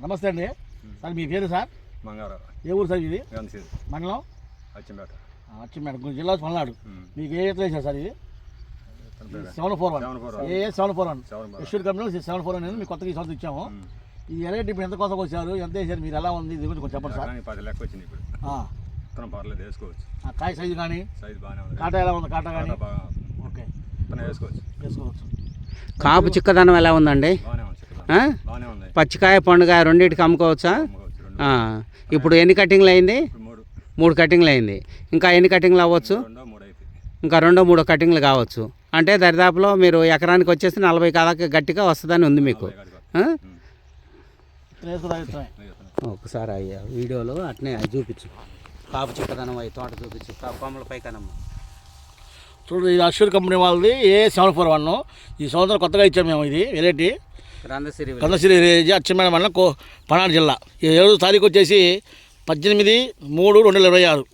నమస్తే అండి సార్, మీ పేరు సార్? మంగారావు. ఏ ఊరు సార్ ఇది? మండలం అచ్చంపేట. అచ్చంపేట జిల్లా పల్నాడు. మీకు ఏ ఎట్లా వేసారు సార్ ఇది? 741 ఏ 741 యశ్వర్ కంపెనీ 741 అనేది మీకు కొత్తగా ఈ సంవత్సరం ఇచ్చాము. ఈ ఎలక్ట్రిక్ ఇప్పుడు ఎంత కోసం వచ్చారు, ఎంత వేసారు, మీరు ఎలా ఉంది, ఇది గురించి కొంచెం చెప్పండి సార్. 10 లెక్క వచ్చింది ఇప్పుడు. విత్తనం పర్లేదు, వేసుకోవచ్చు. కాయ సైజు కానీ సైజు బాగానే ఉంది. కాటా ఎలా ఉంది? కాటా కానీ ఓకే, విత్తనం వేసుకోవచ్చు. కాపు చిక్కదనం ఎలా ఉందండి? బాగానే ఉంది, చిక్కదనం బాగానే ఉంది. పచ్చికాయ పండుగ రెండింటికి అమ్ముకోవచ్చా? ఇప్పుడు ఎన్ని కటింగ్లు అయింది? 3 కటింగ్లు అయింది. ఇంకా ఎన్ని కటింగ్లు అవ్వచ్చు? ఇంకా 2-3 కటింగ్లు కావచ్చు. అంటే దరిదాపులో మీరు ఎకరానికి వచ్చేసి 40 కాదాకా గట్టిగా వస్తుందని ఉంది మీకు. ఒకసారి అయ్యా వీడియోలో అట్నే చూపించు, కాపు చిక్కదనం అయ్యి తోట చూపించు, కొమ్మల పైకనమ్మ చూడండి. ఇది అశ్వర్ కంపెనీ వాళ్ళది ఏ 741. ఈ సంవత్సరం కొత్తగా ఇచ్చాము మేము. ఇది వెరైటీ కందసిరి అచ్చంపేట మండలం పల్నాడు జిల్లా. 7వ తారీఖు వచ్చేసి 18/3/2026.